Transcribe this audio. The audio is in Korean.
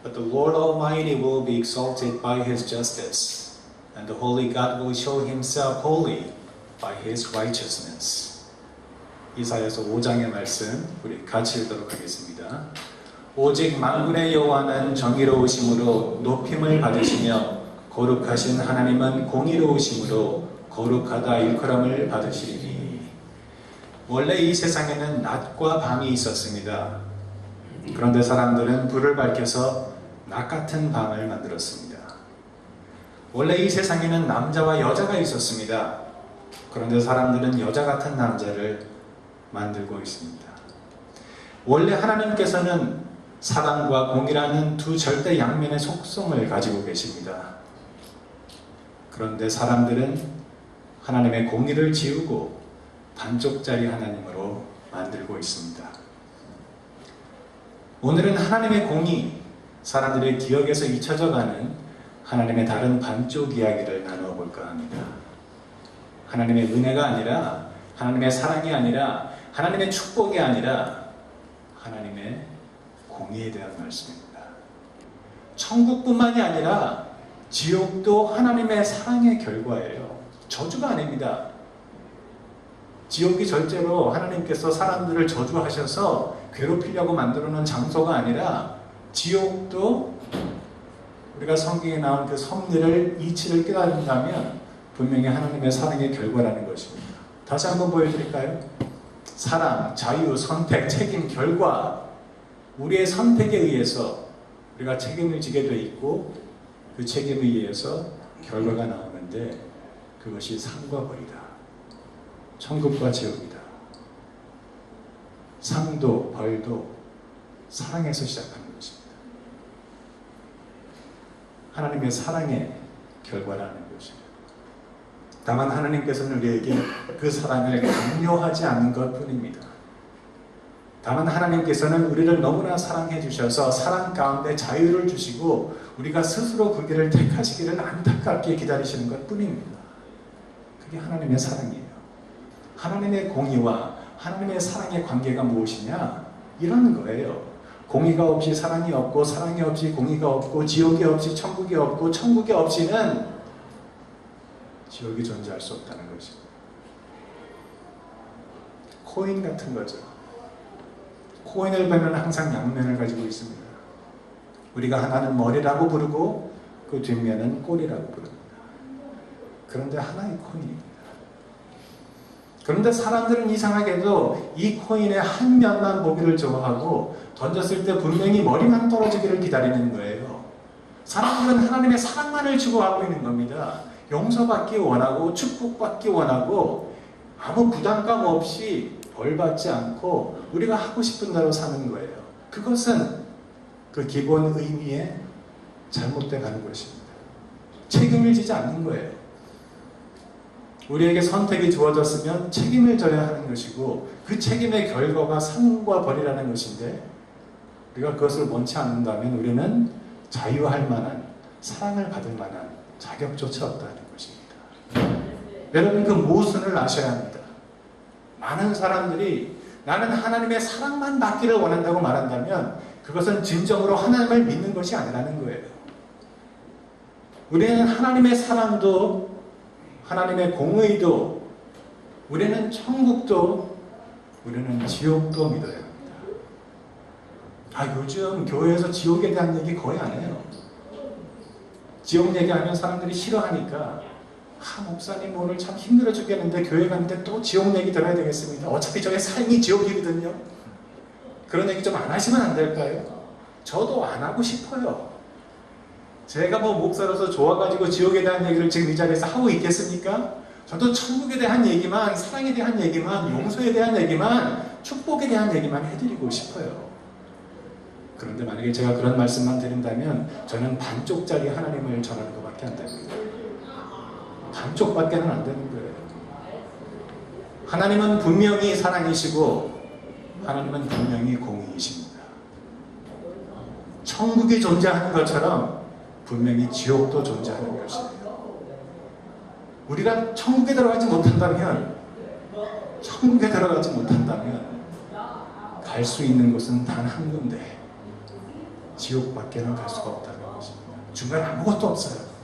But the Lord Almighty will be exalted by His justice, and the Holy God will show Himself holy by His righteousness. 이사야서 5장의 말씀 우리 같이 읽도록 하겠습니다. 오직 만군의 여호와는 정의로우심으로 높임을 받으시며 거룩하신 하나님은 공의로우심으로 거룩하다 일컬음을 받으시리니. 원래 이 세상에는 낮과 밤이 있었습니다. 그런데 사람들은 불을 밝혀서 낮 같은 밤을 만들었습니다. 원래 이 세상에는 남자와 여자가 있었습니다. 그런데 사람들은 여자 같은 남자를 만들고 있습니다. 원래 하나님께서는 사랑과 공의라는 두 절대 양면의 속성을 가지고 계십니다. 그런데 사람들은 하나님의 공의를 지우고 반쪽짜리 하나님으로 만들고 있습니다. 오늘은 하나님의 공의, 사람들의 기억에서 잊혀져가는 하나님의 다른 반쪽 이야기를 나누어 볼까 합니다. 하나님의 은혜가 아니라, 하나님의 사랑이 아니라, 하나님의 축복이 아니라 하나님의 공의에 대한 말씀입니다. 천국뿐만이 아니라 지옥도 하나님의 사랑의 결과예요. 저주가 아닙니다. 지옥이 절대로 하나님께서 사람들을 저주하셔서 괴롭히려고 만들어 놓은 장소가 아니라, 지옥도 우리가 성경에 나온 그 섭리를, 이치를 깨달은다면 분명히 하나님의 사랑의 결과라는 것입니다. 다시 한번 보여드릴까요? 사랑, 자유, 선택, 책임, 결과, 우리의 선택에 의해서 우리가 책임을 지게 돼 있고, 그 책임에 의해서 결과가 나오는데 그것이 상과 벌이다. 천국과 지옥이다. 상도 벌도 사랑에서 시작하는 것입니다. 하나님의 사랑의 결과라는 것입니다. 다만 하나님께서는 우리에게 그 사랑을 강요하지 않는 것뿐입니다. 다만 하나님께서는 우리를 너무나 사랑해 주셔서 사랑 가운데 자유를 주시고 우리가 스스로 그 길을 택하시기를 안타깝게 기다리시는 것뿐입니다. 그게 하나님의 사랑이에요. 하나님의 공의와 하나님의 사랑의 관계가 무엇이냐? 이런 거예요. 공의가 없이 사랑이 없고, 사랑이 없이 공의가 없고, 지옥이 없이 천국이 없고, 천국이 없이는 지옥이 존재할 수 없다는 것입니다. 코인 같은 거죠. 코인을 보면 항상 양면을 가지고 있습니다. 우리가 하나는 머리라고 부르고 그 뒷면은 꼬리라고 부릅니다. 그런데 하나의 코인입니다. 그런데 사람들은 이상하게도 이 코인의 한 면만 보기를 좋아하고 던졌을 때 분명히 머리만 떨어지기를 기다리는 거예요. 사람들은 하나님의 사랑만을 추구하고 있는 겁니다. 용서받기 원하고 축복받기 원하고 아무 부담감 없이 벌받지 않고 우리가 하고 싶은 대로 사는 거예요. 그것은 그 기본 의미에 잘못돼 가는 것입니다. 책임을 지지 않는 거예요. 우리에게 선택이 주어졌으면 책임을 져야 하는 것이고 그 책임의 결과가 상과 벌이라는 것인데 우리가 그것을 원치 않는다면 우리는 자유할 만한, 사랑을 받을 만한 자격조차 없다는 것입니다. 여러분, 그 모순을 아셔야 합니다. 많은 사람들이 나는 하나님의 사랑만 받기를 원한다고 말한다면 그것은 진정으로 하나님을 믿는 것이 아니라는 거예요. 우리는 하나님의 사랑도, 하나님의 공의도, 우리는 천국도, 우리는 지옥도 믿어야 합니다. 요즘 교회에서 지옥에 대한 얘기 거의 안 해요. 지옥 얘기하면 사람들이 싫어하니까 목사님 오늘 참 힘들어 죽겠는데 교회 가는데 또 지옥 얘기 들어야 되겠습니다. 어차피 저의 삶이 지옥이거든요. 그런 얘기 좀 안 하시면 안 될까요? 저도 안 하고 싶어요. 제가 목사로서 좋아가지고 지옥에 대한 얘기를 지금 이 자리에서 하고 있겠습니까? 저도 천국에 대한 얘기만, 사랑에 대한 얘기만, 용서에 대한 얘기만, 축복에 대한 얘기만 해드리고 싶어요. 그런데 만약에 제가 그런 말씀만 드린다면 저는 반쪽짜리 하나님을 전하는 것밖에 안 됩니다. 반쪽밖에는 안 되는 거예요. 하나님은 분명히 사랑이시고 하나님은 분명히 공의이십니다. 천국이 존재하는 것처럼 분명히 지옥도 존재하는 것이에요. 우리가 천국에 들어가지 못한다면 갈 수 있는 곳은 단 한 군데, 지옥밖에는 갈 수가 없다는 것입니다. 중간에 아무것도 없어요.